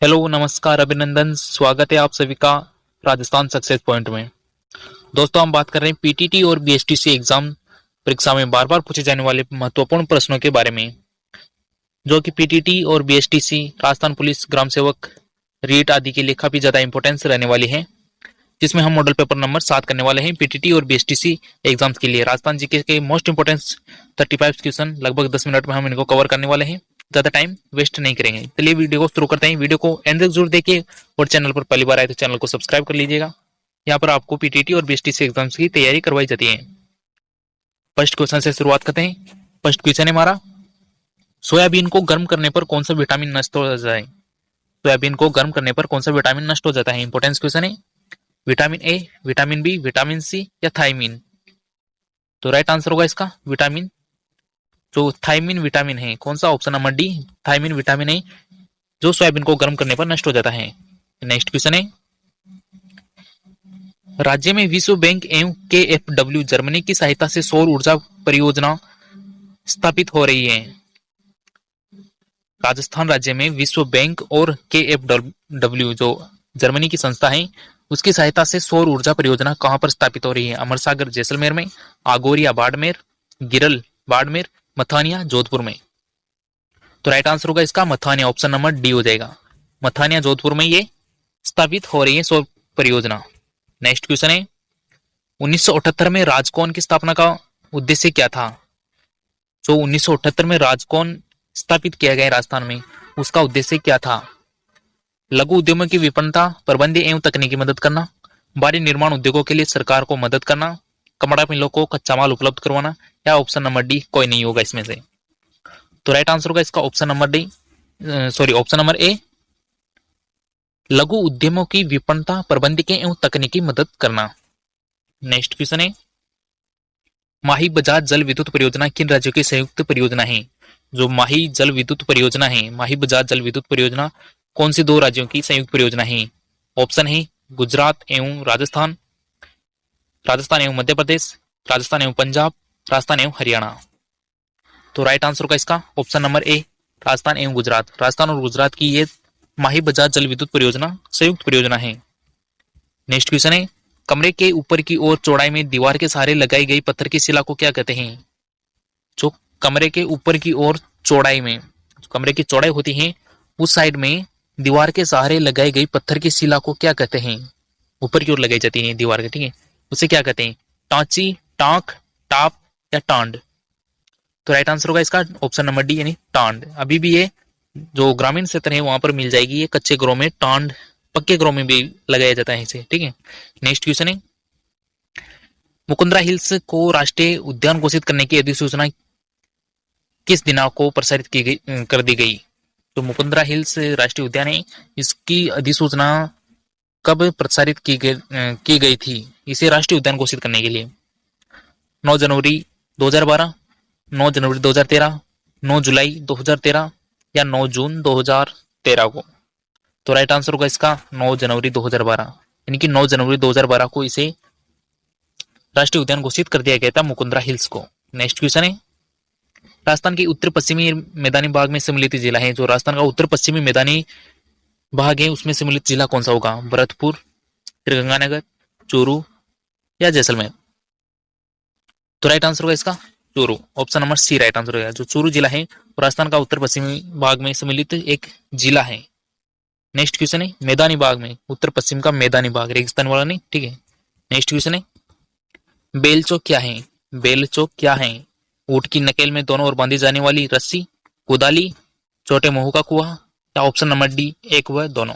Hello, नमस्कार, अभिनंदन, स्वागत है आप सभी का राजस्थान सक्सेस पॉइंट में। दोस्तों, हम बात कर रहे हैं पीटीटी और बीएसटीसी एग्जाम परीक्षा में बार बार पूछे जाने वाले महत्वपूर्ण प्रश्नों के बारे में, जो कि पीटीटी और बीएसटीसी, राजस्थान पुलिस, ग्राम सेवक, रीट आदि के लिए काफी ज्यादा इंपॉर्टेंस रहने वाली है, जिसमें हम मॉडल पेपर नंबर 7 करने वाले हैं पीटीटी और बीएसटीसी एग्जाम्स के लिए। राजस्थान जीके के मोस्ट इंपोर्टेंस 35 क्वेश्चन लगभग 10 मिनट में हम इनको कवर करने वाले हैं, ज्यादा टाइम वेस्ट नहीं करेंगे। चलिए वीडियो को शुरू करते हैं। वीडियो को एंड तक जरूर देखिए और चैनल पर पहली बार आए तो चैनल को सब्सक्राइब कर लीजिएगा। यहाँ पर आपको पीटीटी और बीएसटीसी एग्जाम्स की तैयारी करवाई जाती है। फर्स्ट क्वेश्चन से शुरुआत करते हैं। फर्स्ट क्वेश्चन है हमारा, सोयाबीन को गर्म करने पर कौन सा विटामिन नष्ट हो जाए? सोयाबीन को गर्म करने पर कौन सा विटामिन नष्ट हो जाता है? इंपॉर्टेंस क्वेश्चन है। Vitamin A, vitamin B, vitamin C या थायमीन? तो राइट आंसर होगा इसका विटामिन, जो थायमीन विटामिन है। कौन सा? Option number D, thiamine vitamin है, जो सोयाबीन को गर्म करने पर नष्ट हो जाता है। नेक्स्ट क्वेश्चन है, राज्य में विश्व बैंक एवं केएफडब्ल्यू जर्मनी की सहायता से सौर ऊर्जा परियोजना स्थापित हो रही है। राजस्थान राज्य में विश्व बैंक और केएफडब्ल्यू जो जर्मनी की संस्था है, उसकी सहायता से सौर ऊर्जा परियोजना कहां पर स्थापित हो रही है? अमरसागर जैसलमेर में, आगोरिया बाड़मेर, गिरल बाड़मेर, मथानिया जोधपुर में? तो राइट आंसर होगा इसका मथानिया, ऑप्शन नंबर डी हो जाएगा। मथानिया जोधपुर में ये स्थापित हो रही है सौर परियोजना। नेक्स्ट क्वेश्चन है, 1978 में राजकौन की स्थापना का उद्देश्य क्या था? जो 1978 में राजकौन स्थापित किया गया राजस्थान में, उसका उद्देश्य क्या था? लघु उद्यमों की विपणनता, प्रबंधन एवं तकनीकी मदद करना, भारी निर्माण उद्योगों के लिए सरकार को मदद करना, कपड़ा मिलों को कच्चा माल उपलब्ध करवाना, या ऑप्शन नंबर डी कोई नहीं होगा इसमें से? तो राइट आंसर होगा इसका option number D, sorry option number A, लघु उद्यमों की विपणनता, प्रबंधन एवं तकनीकी मदद करना। नेक्स्ट क्वेश्चन है, माही बजाज जल विद्युत परियोजना किन राज्यों की संयुक्त परियोजना है? जो माही जल विद्युत परियोजना है, माही बजाज जल विद्युत परियोजना कौन सी दो राज्यों की संयुक्त परियोजना है? ऑप्शन है गुजरात एवं राजस्थान, राजस्थान एवं मध्य प्रदेश, राजस्थान एवं पंजाब, राजस्थान एवं हरियाणा। तो राइट आंसर होगा इसका ऑप्शन नंबर ए, राजस्थान एवं गुजरात। राजस्थान और गुजरात की ये माही बजाज जल विद्युत परियोजना संयुक्त परियोजना है। नेक्स्ट क्वेश्चन है, कमरे के ऊपर की ओर चौड़ाई में दीवार के सहारे लगाई गई पत्थर की शिला को क्या कहते हैं? जो कमरे के ऊपर की ओर चौड़ाई में, कमरे की चौड़ाई होती है, उस साइड में दीवार के सहारे लगाई गई पत्थर की शिला को क्या कहते हैं? ऊपर की ओर लगाई जाती है दीवार के, ठीक है, उसे क्या कहते हैं? टांची, टांक, टाप या टांड? तो राइट आंसर होगा इसका ऑप्शन नंबर डी, यानी टांड। अभी भी ये जो ग्रामीण क्षेत्र है वहां पर मिल जाएगी, ये कच्चे घरों में टांड, पक्के घरों में भी लगाया जाता है इसे, ठीक है। नेक्स्ट क्वेश्चन है, मुकुंदरा हिल्स को राष्ट्रीय उद्यान घोषित करने की अधिसूचना किस दिनांक को प्रसारित की गई कर दी गई? तो मुकुंदरा हिल्स राष्ट्रीय उद्यान है, इसकी अधिसूचना कब प्रसारित की गई थी इसे राष्ट्रीय उद्यान घोषित करने के लिए? 9 जनवरी 2012, 9 जनवरी 2013, 9 जुलाई 2013 या 9 जून 2013 को? तो राइट आंसर होगा इसका 9 जनवरी 2012, यानी कि 9 जनवरी 2012 को इसे राष्ट्रीय उद्यान घोषित कर दिया गया था मुकुंदरा हिल्स को। नेक्स्ट क्वेश्चन है, राजस्थान के उत्तर पश्चिमी मैदानी भाग में सम्मिलित जिला है, जो राजस्थान का उत्तर पश्चिमी मैदानी भाग है उसमें सम्मिलित जिला कौन सा होगा? भरतपुर, श्रीगंगानगर, चूरू या जैसलमेर? तो राइट आंसर होगा इसका Churu, option number C right answer होगा। जो चूरू जिला है राजस्थान का उत्तर पश्चिमी भाग में सम्मिलित एक जिला है। नेक्स्ट क्वेश्चन है, मैदानी भाग में, उत्तर पश्चिम का मैदानी भाग, रेगिस्तान वाला नहीं, ठीक है। नेक्स्ट क्वेश्चन है, बेलचो क्या है? बेलचो क्या है? ऊंट की नकेल में दोनों ओर बांधी जाने वाली रस्सी, कुदाली, छोटे मुंह का कुआ या ऑप्शन नंबर डी एक व दोनों?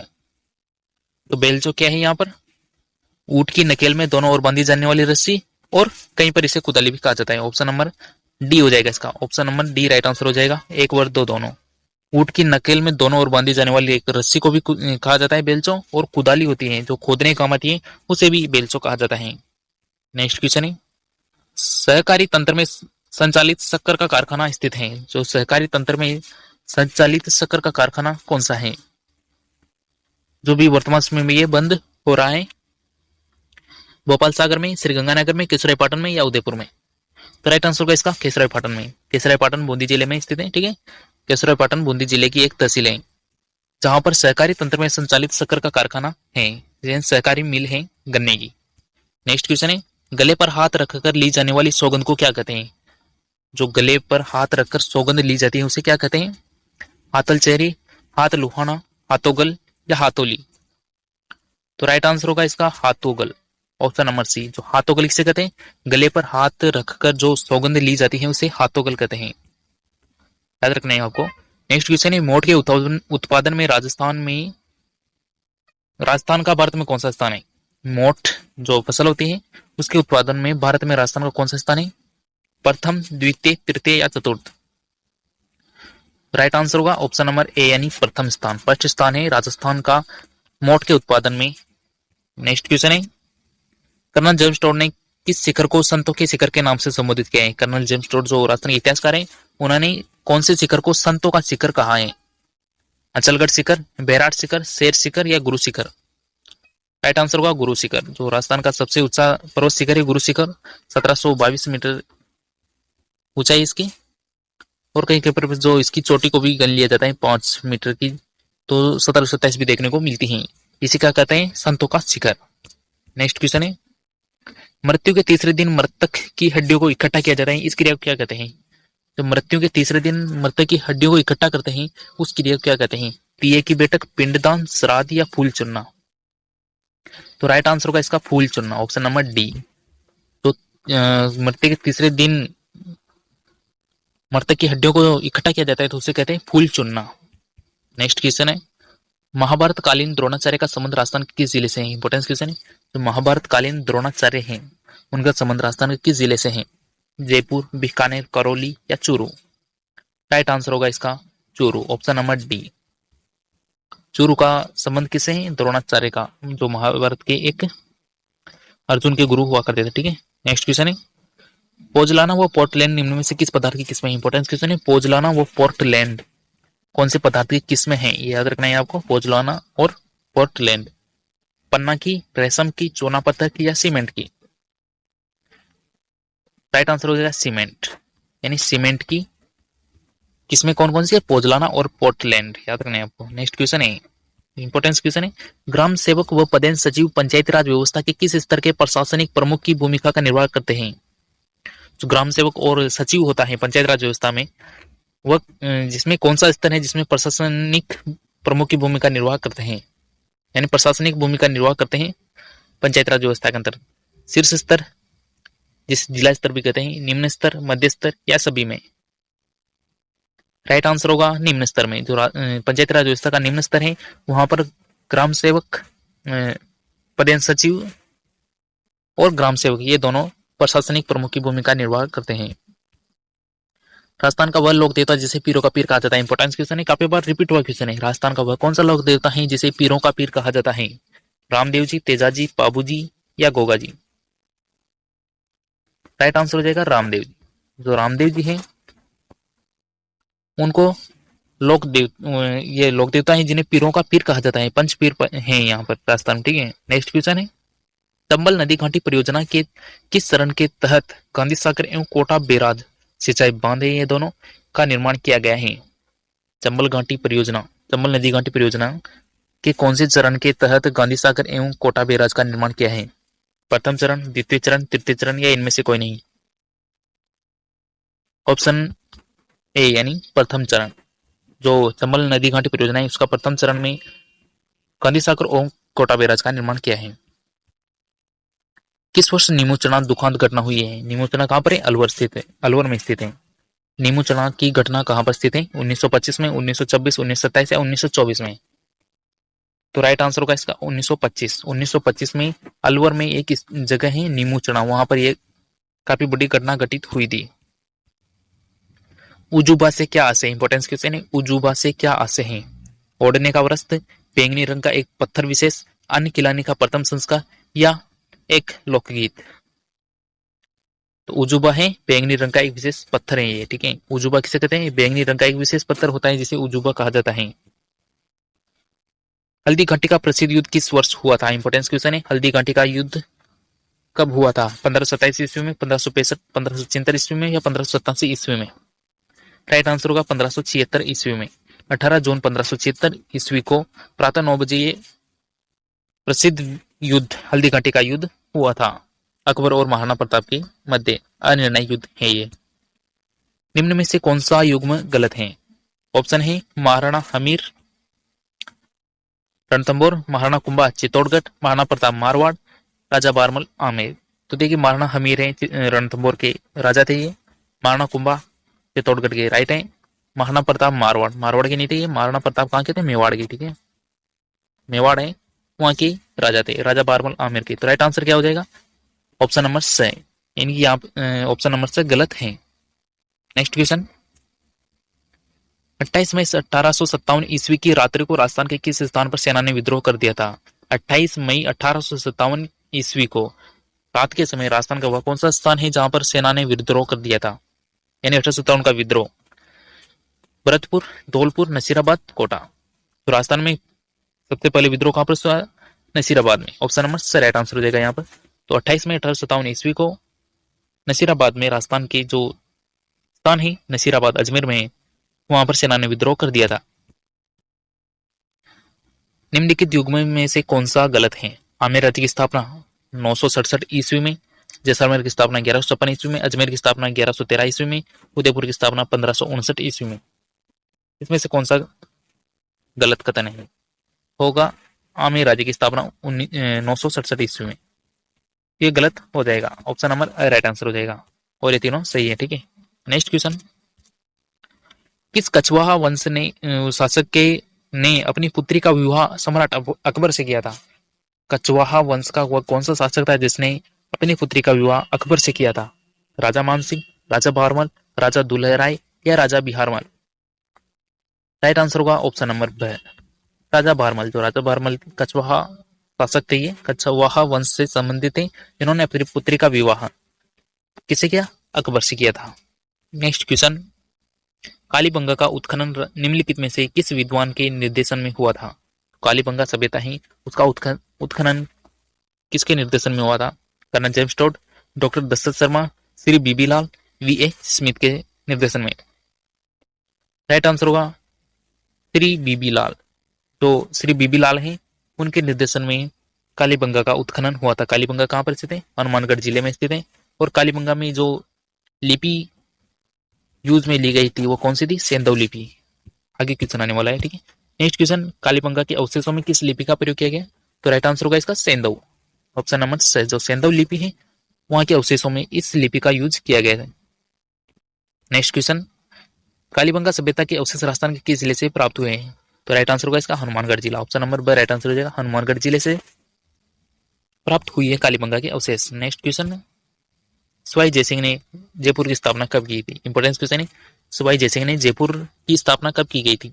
तो बेलचो क्या है यहाँ पर? ऊंट की नकेल में दोनों ओर बांधी जाने वाली रस्सी, और कहीं पर इसे कुदाली भी कहा जाता है। ऑप्शन नंबर डी हो जाएगा इसका, option number D right answer हो जाएगा, एक व दो दोनों। ऊंट की नकेल में दोनों ओर बांधी जाने वाली एक रस्सी को भी कहा जाता है बेलचो, और कुदाली होती है जो खोदने काम आती है उसे भी बेलचो कहा जाता है। नेक्स्ट क्वेश्चन है, सहकारी तंत्र में संचालित शक्कर का कारखाना स्थित है, जो सहकारी तंत्र में संचालित शक्कर का कारखाना कौन सा है, जो भी वर्तमान समय में ये बंद हो रहा है? भोपाल सागर में, श्रीगंगानगर में, केसरापाटन में या उदयपुर में? तो राइट आंसर होगा इसका केसरापाटन में। केसरापाटन बूंदी जिले में स्थित है, ठीक है। केसरापाटन बूंदी जिले की एक तहसील है। जहां पर सहकारी तंत्र में संचालित शक्कर का कारखाना है, जैसे सहकारी मिल है गन्ने की। नेक्स्ट क्वेश्चन है, गले पर हाथ रखकर ली जाने वाली सौगंध को क्या कहते हैं? जो गले पर हाथ रखकर सौगंध ली जाती है उसे क्या कहते हैं? हाथल चेहरी, हाथ लुहाना, हाथोगल या हाथोली? तो राइट आंसर होगा इसका हाथोगल, ऑप्शन नंबर सी। जो हाथोगल किसे कहते हैं? गले पर हाथ रखकर जो सौगंध ली जाती है उसे हाथोगल कहते हैं, याद रखना है आपको। नेक्स्ट क्वेश्चन है, मोठ के उत्पादन में राजस्थान का भारत में कौन सा स्थान है? मोठ जो फसल होती है उसके उत्पादन में भारत में राजस्थान का कौन सा स्थान है? प्रथम, द्वितीय, तृतीय या चतुर्थ? राइट आंसर होगा ऑप्शन नंबर ए यानी प्रथम स्थान, फर्स्ट स्थान है राजस्थान का मोठ के उत्पादन में। नेक्स्ट क्वेश्चन है, कर्नल जेम्स टोड ने किस शिखर को संतों के शिखर के नाम से संबोधित किया है? कर्नल जेम्स टोड जो राजस्थान के इतिहासकार हैं, उन्होंने कौन से शिखर को संतों का शिखर कहा है? अचलगढ़ शिखर, बैराट शिखर, शेर शिखर या गुरु शिखर? राइट आंसर होगा गुरु शिखर। जो राजस्थान का सबसे ऊंचा पर्वत शिखर है गुरु शिखर, 1722 मीटर ऊंचाई इसकी, और कहीं कहीं पर जो इसकी चोटी को भी गन लिया जाता है 5 मीटर की, तो 1727 भी देखने को मिलती है। इसी का कहते हैं संतों का शिखर। नेक्स्ट क्वेश्चन है, मृत्यु के तीसरे दिन मृतक की हड्डियों को इकट्ठा किया जाता है, इस क्रिया को क्या कहते हैं? तो मृत्यु के तीसरे दिन मृतक की हड्डियों को इकट्ठा करते हैं, उस क्रिया को क्या कहते हैं? पिए की बैठक, पिंडदान, श्राद्ध या फूल चुनना? तो राइट आंसर होगा इसका फूल चुनना, ऑप्शन नंबर डी। तो मृत्यु के तीसरे दिन मृतक की हड्डियों को इकट्ठा किया जाता है तो उसे कहते हैं फूल चुनना। नेक्स्ट क्वेश्चन है, महाभारत कालीन द्रोणाचार्य का संबंध राजस्थान के किस जिले से है? इंपोर्टेंस क्वेश्चन है। तो महाभारत कालीन द्रोणाचार्य हैं, उनका संबंध राजस्थान के किस जिले से है? जयपुर, बीकानेर, करौली या चूरू? राइट आंसर होगा इसका Churu, option number D. Churu का संबंध किससे है? द्रोणाचार्य का, जो महाभारत के एक अर्जुन के गुरु हुआ करते थे। ठीक है, नेक्स्ट क्वेश्चन है, पोजलाना व पोर्टलैंड निम्न में से किस पदार्थ की किस्में? इंपोर्टेंस क्वेश्चन है, पोजलाना व पोर्टलैंड कौन से पदार्थ की किस्में हैं? ये याद रखना है आपको, पोजलाना और पोर्टलैंड। पन्ना की, रेशम की, चूना पत्थर की या सीमेंट की? राइट आंसर हो जाएगा सीमेंट, यानी सीमेंट की किस्में कौन कौन सी है? पोजलाना और पोर्टलैंड, याद रखना है आपको। नेक्स्ट क्वेश्चन है, इंपोर्टेंस क्वेश्चन है, ग्राम सेवक व पदेन सचिव पंचायती राज व्यवस्था के किस स्तर के प्रशासनिक प्रमुख की भूमिका का निर्वाह करते हैं? जो ग्राम सेवक और सचिव होता है पंचायत राज व्यवस्था में, वह जिसमें कौन सा स्तर है जिसमें प्रशासनिक प्रमुख की भूमिका निर्वाह करते हैं, यानी प्रशासनिक भूमिका निर्वाह करते हैं पंचायत राज व्यवस्था के अंतर्गत? शीर्ष स्तर, जिस जिला स्तर भी कहते हैं, निम्न स्तर, मध्य स्तर या सभी में? राइट आंसर होगा निम्न स्तर में। जो पंचायत राज व्यवस्था का निम्न स्तर है वहां पर ग्राम सेवक, पदेन सचिव और ग्राम सेवक ये दोनों प्रशासनिक प्रमुख की भूमिका निर्वाह करते हैं। राजस्थान का वह लोक देवता जिसे पीरों का पीर कहा जाता है? इंपोर्टेंस क्वेश्चन है, काफी बार रिपीट हुआ क्वेश्चन है। राजस्थान का वह कौन सा लोक देवता है जिसे पीरों का पीर कहा जाता है? रामदेव जी, तेजाजी, पाबू जी या गोगा जी? राइट आंसर हो जाएगा रामदेव जी। जो रामदेव जी हैं उनको ये लोक देवता है जिन्हें पीरों का पीर कहा जाता है, पंच पीर हैं यहाँ पर राजस्थान में। ठीक है, नेक्स्ट क्वेश्चन है, चंबल नदी घाटी परियोजना के किस चरण के तहत गांधी सागर एवं कोटा बैराज सिंचाई बांध ये दोनों का निर्माण किया गया है? चंबल नदी घाटी परियोजना के कौन से चरण के तहत गांधी सागर एवं कोटा बैराज का निर्माण किया है? प्रथम चरण, द्वितीय चरण, तृतीय चरण या इनमें से कोई नहीं? ऑप्शन ए यानी प्रथम चरण। जो चंबल नदी घाटी परियोजना है उसका प्रथम चरण में गांधी सागर एवं कोटा बैराज का निर्माण किया है। किस वर्ष नीमूचना दुखांत घटना हुई है? नीमूचना कहां पर है? अलवर में स्थित है। नीमूचना की घटना कहां पर स्थित है? 1925 में, 1926, 1927 या 1924 में? तो राइट आंसर होगा इसका 1925 में अलवर में एक जगह है नीमूचना, वहां पर यह काफी बड़ी घटना घटित हुई थी। उजूबा से क्या आशय? इंपोर्टेंस क्वेश्चन है, उजूबा से क्या आशय है? ओढ़ने का वस्त्र, बैंगनी रंग का एक पत्थर विशेष, अन्न खिलाने का प्रथम संस्कार या एक लोकगीत? तो उजूबा है बैंगनी रंग का एक विशेष पत्थर है ये। ठीक है, उजूबा किसे कहते हैं? बैंगनी रंग का एक विशेष पत्थर होता है जिसे उजूबा कहा जाता है। हल्दी घाटी का प्रसिद्ध युद्ध किस वर्ष हुआ था? इंपोर्टेंस क्वेश्चन है, हल्दी घाटी का युद्ध कब हुआ था? 1527 ईस्वी में, 1565, 1576 ईस्वी में या 1587 ईस्वी में? राइट आंसर होगा 1576 ईस्वी में। 18 जून 1576 ईस्वी को प्रातः 9 बजे ये प्रसिद्ध युद्ध हल्दी घाटी का युद्ध हुआ था। अकबर और महाराणा प्रताप के मध्य अनिर्णय युद्ध है ये। निम्न में से कौन सा युग्म गलत है? ऑप्शन है महाराणा हमीर रणथंभौर, महाराणा कुंभा चित्तौड़गढ़, महाराणा प्रताप मारवाड़, राजा बारमल आमेर। तो देखिए महाराणा हमीर है रणथंभौर के राजा थे ये, महाराणा कुंभा चित्तौड़गढ़ के राइट है, महाराणा प्रताप मारवाड़ के नहीं थे ये, महाराणा प्रताप कहाँ के थे? मेवाड़ के, ठीक है, मेवाड़ है वहां के राजा थे, राजा बारमल आमेर के। तो राइट आंसर क्या हो जाएगा? ऑप्शन नंबर सी, यानी कि यहाँ ऑप्शन नंबर से गलत है। नेक्स्ट क्वेश्चन, 28 मई 1857 ईस्वी की रात्रि को राजस्थान के किस स्थान पर सेना ने विद्रोह कर दिया था? 28 मई 1857 ईस्वी को रात के समय राजस्थान का वह कौन सा स्थान है जहां पर सेना ने विद्रोह कर दिया था, यानी 1857 का विद्रोह? भरतपुर, धौलपुर, नसीराबाद, कोटा। तो राजस्थान में सबसे पहले विद्रोह कहां पर हुआ? नसीराबाद में। Option number C right answer हो जाएगा यहाँ पर। तो 28 मई 1857 ईस्वी को नसीराबाद में, राजस्थान के जो स्थान है नसीराबाद अजमेर में, वहां पर सेना ने विद्रोह कर दिया था। निम्नलिखित युग्म में से कौन सा गलत है? आमेर राज्य की स्थापना 967 ईस्वी में, जैसलमेर की स्थापना 1156 ईस्वी में, अजमेर की स्थापना 1113 ईस्वी में, उदयपुर की स्थापना 1559 ईस्वी में। इसमें से कौन सा गलत कथन है? होगा आमेर राज्य की स्थापना 967 ईस्वी में। ये गलत हो जाएगा, ऑप्शन नंबर राइट आंसर हो जाएगा, और ये तीनों सही है, ठीक है। नेक्स्ट क्वेश्चन, किस कछवाहा वंश ने शासक के ने अपनी पुत्री का विवाह सम्राट अकबर से किया था? कछवाहा वंश का वह कौन सा शासक था जिसने अपनी पुत्री का विवाह अकबर से किया था? राजा मानसिंह, राजा भारमल, राजा दुलहराय या राजा बिहारमल? राइट आंसर होगा ऑप्शन नंबर ब, राजा भारमल। जो राजा भारमल कछवाहा शासक थे, ये कछवाहा वंश से संबंधित थे, इन्होंने अपनी पुत्री का विवाह किसे किया? अकबर से किया था। नेक्स्ट क्वेश्चन, कालीबंगा का उत्खनन निम्नलिखित में से किस विद्वान के निर्देशन में हुआ था? कालीबंगा सभ्यता है, उसका उत्खनन किसके निर्देशन में हुआ था? Colonel James Tod, doctor Dasharath Sharma, Shri BB Lal, VA. Smith के निर्देशन में। राइट आंसर होगा श्री बीबी लाल। तो श्री बीबी लाल है, उनके निर्देशन में कालीबंगा का उत्खनन हुआ था। कालीबंगा कहाँ पर स्थित है? हनुमानगढ़ जिले में स्थित है। और कालीबंगा में जो लिपि यूज में ली गई थी वो कौन सी थी? सेंधव लिपि। आगे क्वेश्चन आने वाला है, ठीक है। नेक्स्ट क्वेश्चन, कालीबंगा के अवशेषों में किस लिपि का प्रयोग किया गया? तो राइट आंसर होगा इसका सेंधव, ऑप्शन नंबर सी। जो सेंधव लिपि है वहां के अवशेषों में इस लिपि का यूज किया गया है। नेक्स्ट क्वेश्चन, कालीबंगा सभ्यता के अवशेष राजस्थान के किस जिले से प्राप्त हुए हैं? तो राइट आंसर होगा इसका हनुमानगढ़ जिला, ऑप्शन नंबर ब राइट आंसर हो जाएगा। हनुमानगढ़ जिले से प्राप्त हुई है कालीबंगा के अवशेष। नेक्स्ट क्वेश्चन, सवाई जयसिंह ने जयपुर की स्थापना कब की थी? इंपोर्टेंट क्वेश्चन है, सवाई जयसिंह ने जयपुर की स्थापना कब की गई थी?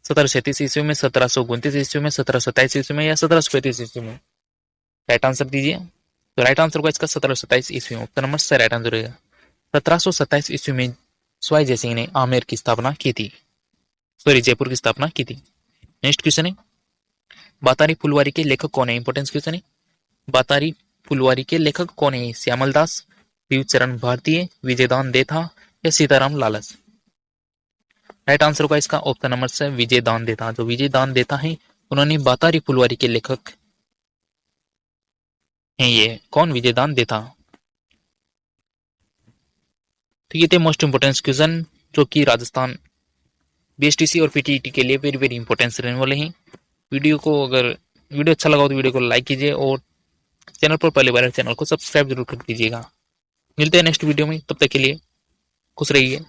1737 ईस्वी में, 1729 ईस्वी में, 1727 ईस्वी में या 1735 ईस्वी में? राइट आंसर दीजिए। तो राइट आंसर होगा इसका 1727 ईस्वी में, option number C right answer रहेगा। 1727 ईस्वी में सवाई जयसिंह ने आमेर की स्थापना की थी, सॉरी जयपुर की स्थापना की थी। नेक्स्ट क्वेश्चन है, बातारी फुलवारी के लेखक कौन है? इंपोर्टेंट क्वेश्चन है, बातारी फुलवारी के लेखक कौन है? श्यामल दास, शिवचरण भारतीय, विजयदान देथा या सीताराम लालच? राइट आंसर होगा इसका ऑप्शन नंबर से विजयदान देथा। जो विजयदान देथा है उन्होंने बातारी फुलवारी के लेखक हैं। ये कौन? विजयदान देथा। तो ये थे मोस्ट इंपोर्टेंट क्वेश्चन जो कि राजस्थान बीएसटीसी और पीटीईटी के लिए वेरी वेरी इंपॉर्टेंट रहने वाले हैं। वीडियो को अगर वीडियो अच्छा लगा तो वीडियो को लाइक कीजिए और चैनल पर पहली बार चैनल को सब्सक्राइब जरूर कर दीजिएगा। मिलते हैं नेक्स्ट वीडियो में, तब तक के लिए खुश रहिए।